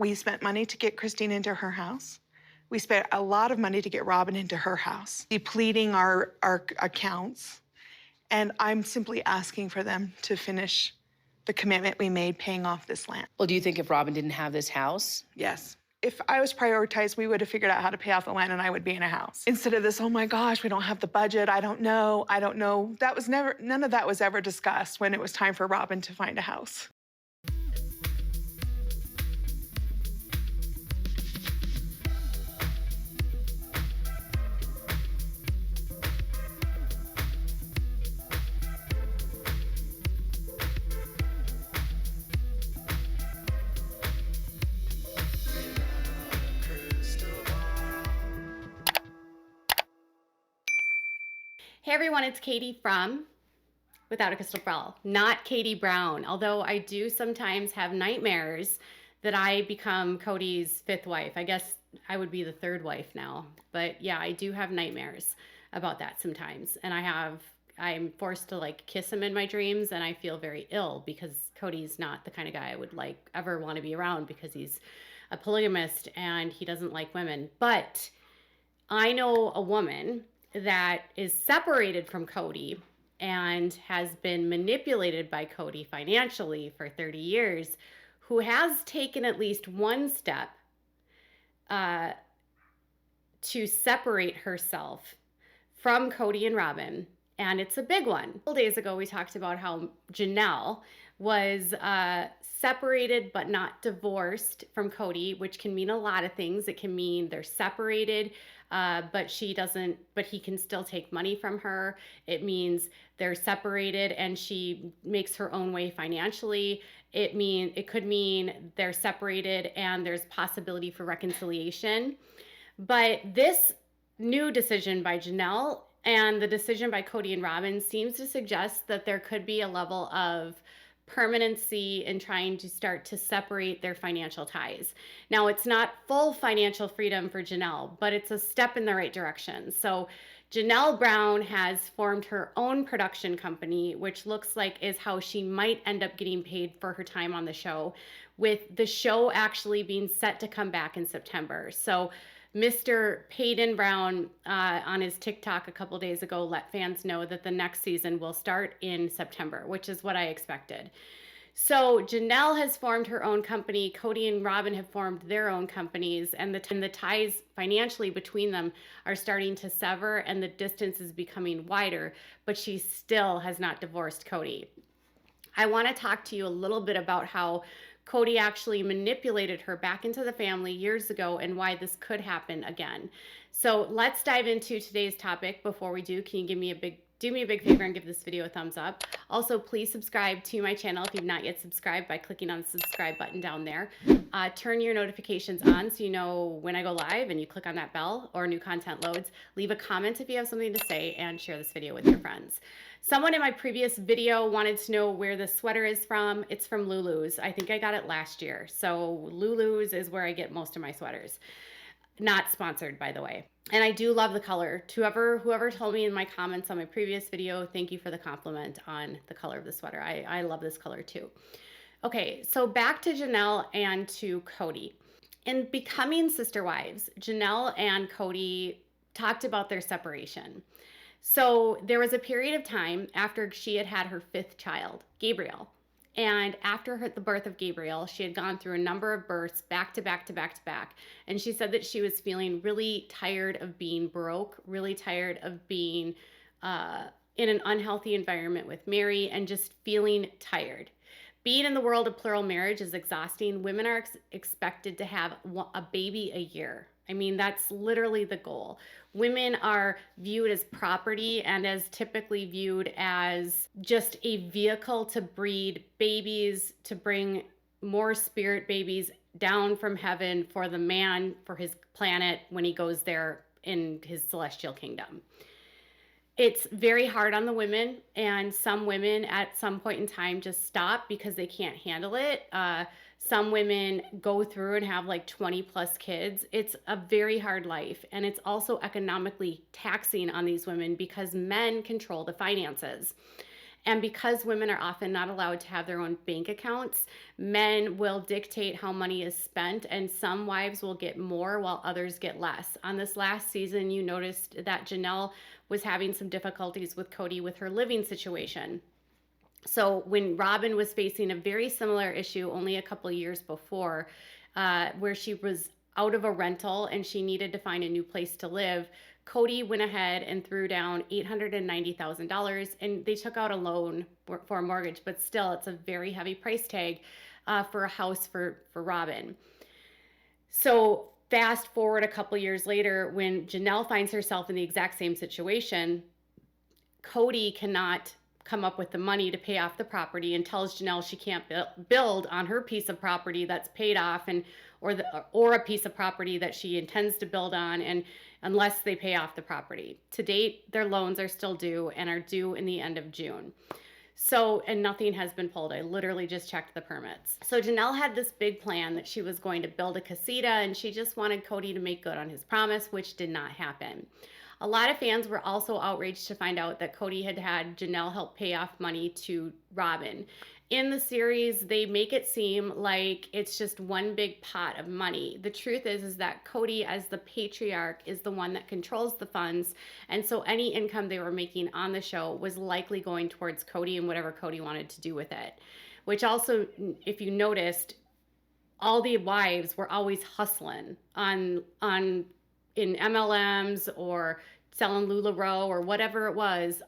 We spent money to get Christine into her house. We spent a lot of money to get Robyn into her house, depleting our accounts. And I'm simply asking for them to finish the commitment we made paying off this land. Well, do you think if Robyn didn't have this house? Yes. If I was prioritized, we would have figured out how to pay off the land and I would be in a house. Instead of this, oh my gosh, we don't have the budget, I don't know. That was never, none of that was ever discussed when it was time for Robyn to find a house. Hey everyone, it's Kody from Without a Crystal Ball, not Kody Brown, although I do sometimes have nightmares that I become Kody's fifth wife. I guess I would be the third wife now, but yeah, I do have nightmares about that sometimes. And I'm forced to like kiss him in my dreams and I feel very ill because Kody's not the kind of guy I would like ever want to be around because he's a polygamist and he doesn't like women. But I know a woman that is separated from Kody and has been manipulated by Kody financially for 30 years, who has taken at least one step to separate herself from Kody and Robyn, and it's a big one. A couple days ago, we talked about how Janelle was separated but not divorced from Kody, which can mean a lot of things. It can mean they're separated, but he can still take money from her. It means they're separated and she makes her own way financially. It could mean they're separated and there's possibility for reconciliation. But this new decision by Janelle and the decision by Kody and Robyn seems to suggest that there could be a level of permanency in trying to start to separate their financial ties. Now, it's not full financial freedom for Janelle, but it's a step in the right direction. So Janelle Brown has formed her own production company, which looks like is how she might end up getting paid for her time on the show, with the show actually being set to come back in September. So Mr. Peyton Brown on his TikTok a couple days ago let fans know that the next season will start in September, which is what I expected. So Janelle has formed her own company. Kody and Robyn have formed their own companies, and the ties financially between them are starting to sever and the distance is becoming wider, but she still has not divorced Kody. I want to talk to you a little bit about how Kody actually manipulated her back into the family years ago and why this could happen again. So let's dive into today's topic. Before we do, can you do me a big favor and give this video a thumbs up? Also, please subscribe to my channel if you've not yet subscribed by clicking on the subscribe button down there. Turn your notifications on so you know when I go live and you click on that bell or new content loads. Leave a comment if you have something to say and share this video with your friends. Someone in my previous video wanted to know where this sweater is from. It's from Lulu's. I think I got it last year. So Lulu's is where I get most of my sweaters. Not sponsored, by the way. And I do love the color. Whoever told me in my comments on my previous video, thank you for the compliment on the color of the sweater. I love this color too. Okay, so back to Janelle and to Kody. In becoming sister wives, Janelle and Kody talked about their separation. So there was a period of time after she had had her fifth child, Gabriel. And after the birth of Gabriel, she had gone through a number of births back to back to back to back. And she said that she was feeling really tired of being broke, really tired of being in an unhealthy environment with Mary, and just feeling tired. Being in the world of plural marriage is exhausting. Women are expected to have a baby a year. I mean, that's literally the goal. Women are viewed as property and as typically viewed as just a vehicle to breed babies, to bring more spirit babies down from heaven for the man, for his planet when he goes there in his celestial kingdom. It's very hard on the women, and some women at some point in time just stop because they can't handle it. Some women go through and have like 20 plus kids. It's a very hard life, and it's also economically taxing on these women because men control the finances. And because women are often not allowed to have their own bank accounts, men will dictate how money is spent, and some wives will get more while others get less. On this last season, you noticed that Janelle was having some difficulties with Kody with her living situation. So when Robyn was facing a very similar issue only a couple of years before, where she was out of a rental and she needed to find a new place to live, Kody went ahead and threw down $890,000, and they took out a loan for a mortgage, but still it's a very heavy price tag for a house for Robyn. So fast forward a couple years later, when Janelle finds herself in the exact same situation, Kody cannot come up with the money to pay off the property and tells Janelle she can't build on her piece of property that's paid off, and or a piece of property that she intends to build on, and unless they pay off the property. To date, their loans are still due and are due in the end of June. So, and nothing has been pulled. I literally just checked the permits. So Janelle had this big plan that she was going to build a casita, and she just wanted Kody to make good on his promise, which did not happen. A lot of fans were also outraged to find out that Kody had Janelle help pay off money to Robyn. In the series, they make it seem like it's just one big pot of money. The truth is that Kody, as the patriarch, is the one that controls the funds, and so any income they were making on the show was likely going towards Kody and whatever Kody wanted to do with it. Which also, if you noticed, all the wives were always hustling in MLMs or selling LuLaRoe or whatever it was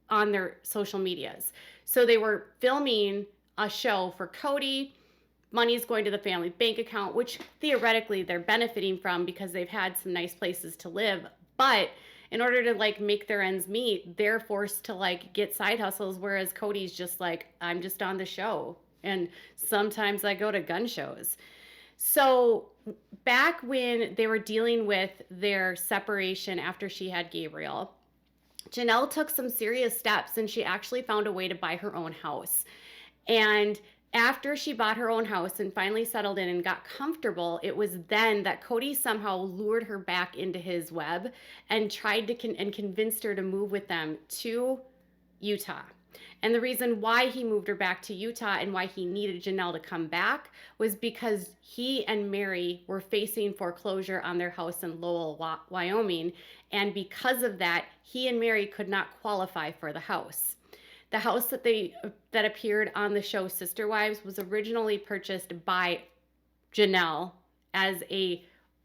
on their social medias. So they were filming a show for Kody. Money's going to the family bank account, which theoretically they're benefiting from because they've had some nice places to live. But in order to make their ends meet, they're forced to get side hustles, whereas Kody's just I'm just on the show. And sometimes I go to gun shows. So back when they were dealing with their separation after she had Gabriel, Janelle took some serious steps, and she actually found a way to buy her own house. And after she bought her own house and finally settled in and got comfortable, it was then that Kody somehow lured her back into his web and tried to and convinced her to move with them to Utah. And the reason why he moved her back to Utah and why he needed Janelle to come back was because he and Mary were facing foreclosure on their house in Lowell, Wyoming. And because of that, he and Mary could not qualify for the house. The house that appeared on the show Sister Wives was originally purchased by Janelle as a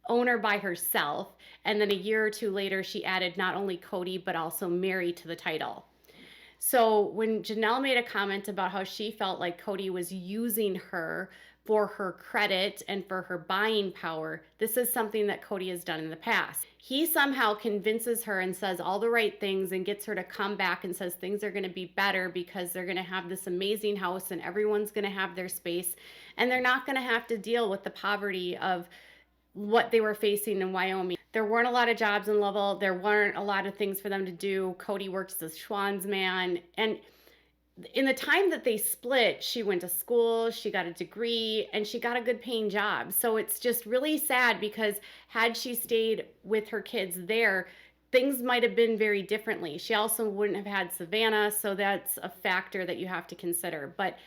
owner by herself. And then a year or two later, she added not only Kody, but also Mary to the title. So when Janelle made a comment about how she felt like Kody was using her for her credit and for her buying power, this is something that Kody has done in the past. He somehow convinces her and says all the right things and gets her to come back and says things are going to be better because they're going to have this amazing house and everyone's going to have their space and they're not going to have to deal with the poverty of what they were facing in Wyoming. There weren't a lot of jobs in Lovell. There weren't a lot of things for them to do. Kody works as Schwann's man. And in the time that they split, she went to school, she got a degree, and she got a good paying job. So it's just really sad because had she stayed with her kids there, things might have been very differently. She also wouldn't have had Savannah, so that's a factor that you have to consider. But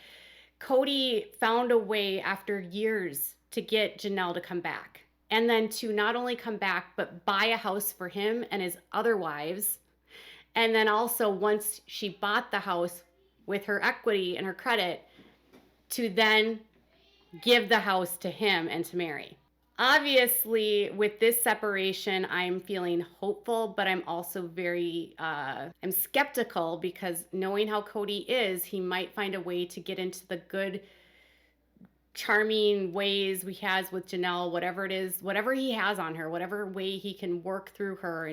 Kody found a way after years to get Janelle to come back. And then to not only come back, but buy a house for him and his other wives. And then also, once she bought the house with her equity and her credit, to then give the house to him and to Mary. Obviously, with this separation, I'm feeling hopeful, but I'm also I'm skeptical because knowing how Kody is, he might find a way to get into the good, charming ways he has with Janelle, whatever it is, whatever he has on her, whatever way he can work through her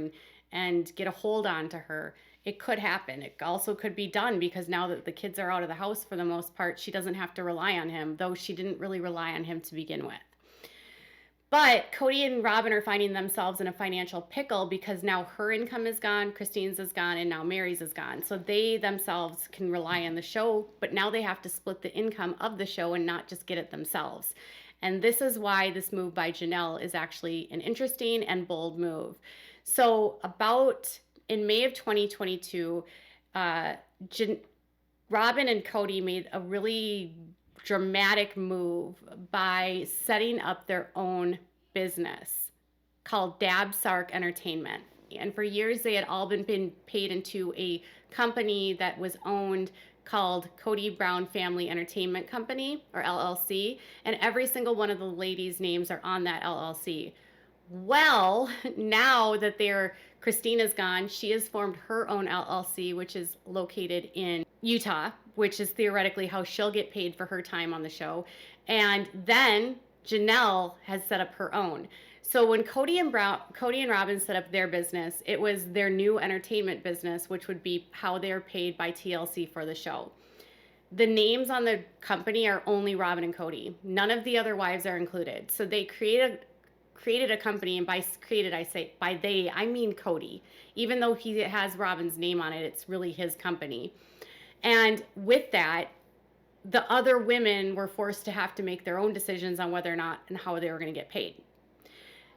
and get a hold on to her. It could happen. It also could be done because now that the kids are out of the house for the most part, she doesn't have to rely on him, though she didn't really rely on him to begin with. But Kody and Robyn are finding themselves in a financial pickle because now her income is gone, Christine's is gone, and now Mary's is gone. So they themselves can rely on the show, but now they have to split the income of the show and not just get it themselves. And this is why this move by Janelle is actually an interesting and bold move. So in May of 2022, Robyn and Kody made a really dramatic move by setting up their own business called Dab Sark Entertainment. And for years, they had all been paid into a company that was owned called Kody Brown Family Entertainment Company, or LLC. And every single one of the ladies' names are on that LLC. Well, now that Christina's gone, she has formed her own LLC, which is located in Utah, which is theoretically how she'll get paid for her time on the show. And then Janelle has set up her own. So when Kody and Robyn set up their business, it was their new entertainment business, which would be how they're paid by TLC for the show. The names on the company are only Robyn and Kody. None of the other wives are included. So they created a company, and by created, I say by they, I mean Kody. Even though he has Robyn's name on it, it's really his company. And with that, the other women were forced to have to make their own decisions on whether or not and how they were going to get paid.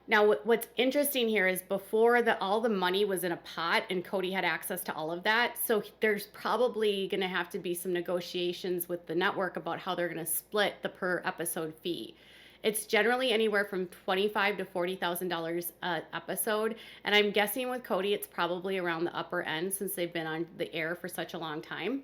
Now, what's interesting here is before all the money was in a pot and Kody had access to all of that. So there's probably going to have to be some negotiations with the network about how they're going to split the per episode fee. It's generally anywhere from $25,000 to $40,000 an episode. And I'm guessing with Kody, it's probably around the upper end since they've been on the air for such a long time.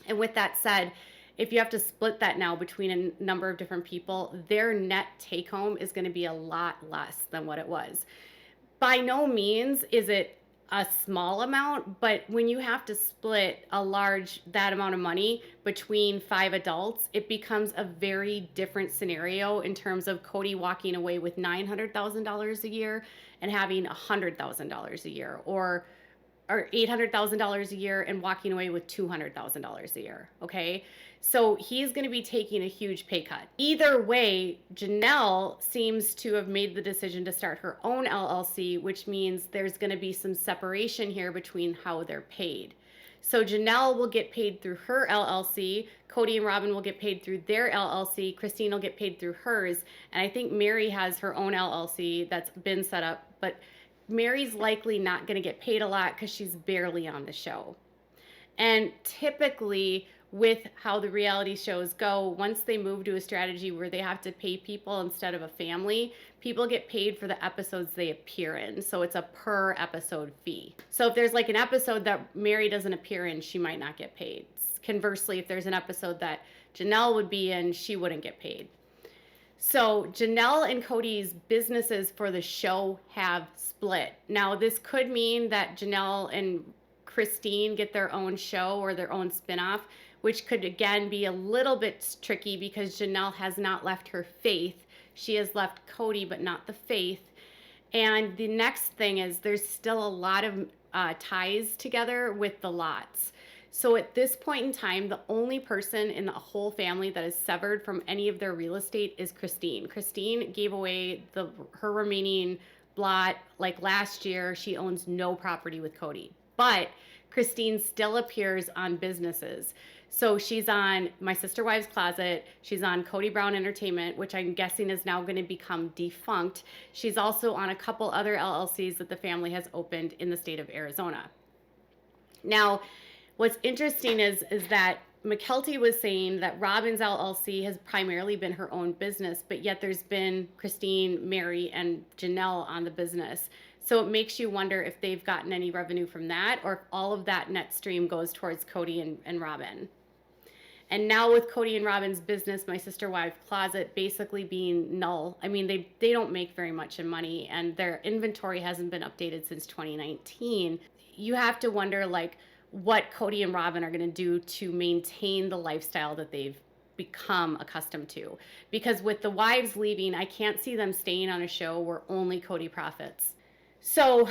And with that said, if you have to split that now between a number of different people, their net take home is going to be a lot less than what it was. By no means is it a small amount, but when you have to split that amount of money between 5 adults, it becomes a very different scenario in terms of Kody walking away with $900,000 a year and having $100,000 a year, or $800,000 a year and walking away with $200,000 a year. Okay. So he's going to be taking a huge pay cut. Either way, Janelle seems to have made the decision to start her own LLC, which means there's going to be some separation here between how they're paid. So Janelle will get paid through her LLC. Kody and Robyn will get paid through their LLC. Christine will get paid through hers. And I think Mary has her own LLC that's been set up, but Mary's likely not going to get paid a lot because she's barely on the show. And typically, with how the reality shows go, once they move to a strategy where they have to pay people instead of a family, people get paid for the episodes they appear in. So it's a per episode fee. So if there's like an episode that Mary doesn't appear in, she might not get paid. Conversely, if there's an episode that Janelle would be in, she wouldn't get paid. So Janelle and Kody's businesses for the show have split. Now, this could mean that Janelle and Christine get their own show or their own spinoff, which could again be a little bit tricky because Janelle has not left her faith. She has left Kody, but not the faith. And the next thing is there's still a lot of ties together with the lots. So at this point in time, the only person in the whole family that is severed from any of their real estate is Christine. Christine gave away her remaining lot like last year. She owns no property with Kody, but Christine still appears on businesses. So she's on My Sister Wives Closet. She's on Kody Brown Entertainment, which I'm guessing is now going to become defunct. She's also on a couple other LLCs that the family has opened in the state of Arizona. Now, what's interesting is that McKelty was saying that Robyn's LLC has primarily been her own business, but yet there's been Christine, Mary, and Janelle on the business. So it makes you wonder if they've gotten any revenue from that or if all of that net stream goes towards Kody and Robyn. And now with Kody and Robyn's business, My Sister Wives Closet, basically being null. I mean, they don't make very much in money and their inventory hasn't been updated since 2019. You have to wonder like what Kody and Robyn are going to do to maintain the lifestyle that they've become accustomed to. Because with the wives leaving, I can't see them staying on a show where only Kody profits. So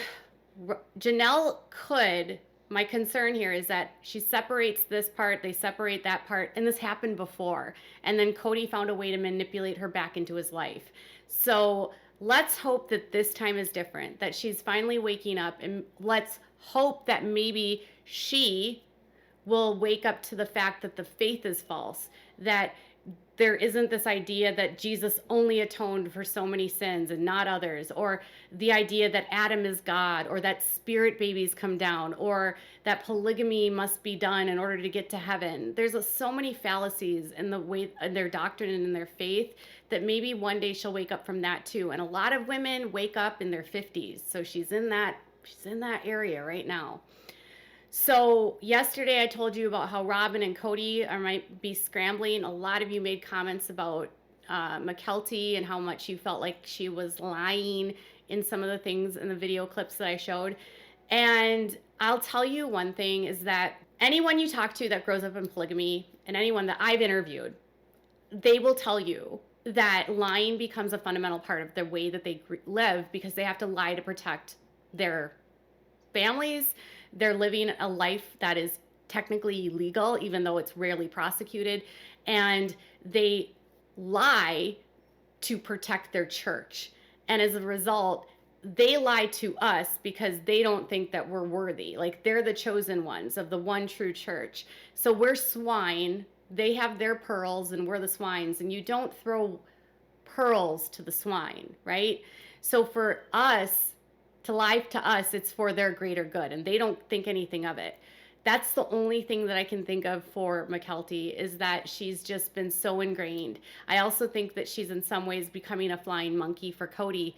Janelle could, my concern here is that she separates this part, they separate that part, and this happened before. And then Kody found a way to manipulate her back into his life. So let's hope that this time is different, that she's finally waking up, and let's hope that maybe she will wake up to the fact that the faith is false, that there isn't this idea that Jesus only atoned for so many sins and not others, or the idea that Adam is God, or that spirit babies come down, or that polygamy must be done in order to get to heaven. There's so many fallacies in the way in their doctrine and in their faith that maybe one day she'll wake up from that too. And a lot of women wake up in their 50s. So she's in that area right now. So yesterday I told you about how Robyn and Kody might be scrambling. A lot of you made comments about McKelty and how much you felt like she was lying in some of the things in the video clips that I showed. And I'll tell you one thing is that anyone you talk to that grows up in polygamy and anyone that I've interviewed, they will tell you that lying becomes a fundamental part of the way that they live, because they have to lie to protect their families. They're living a life that is technically illegal, even though it's rarely prosecuted. And they lie to protect their church. And as a result, they lie to us because they don't think that we're worthy. Like, they're the chosen ones of the one true church. So we're swine. They have their pearls and we're the swines. And you don't throw pearls to the swine, right? So for us, to lie to us, it's for their greater good, and they don't think anything of it. That's the only thing that I can think of for McKelty, is that she's just been so ingrained. I also think that she's in some ways becoming a flying monkey for Kody,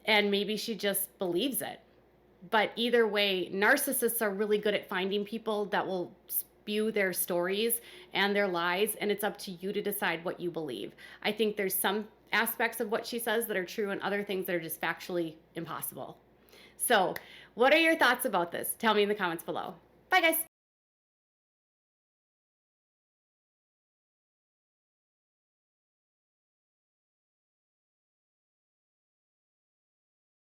and maybe she just believes it. But either way, narcissists are really good at finding people that will spew their stories and their lies, and it's up to you to decide what you believe. I think there's some aspects of what she says that are true and other things that are just factually impossible. So what are your thoughts about this? Tell me in the comments below. Bye, guys.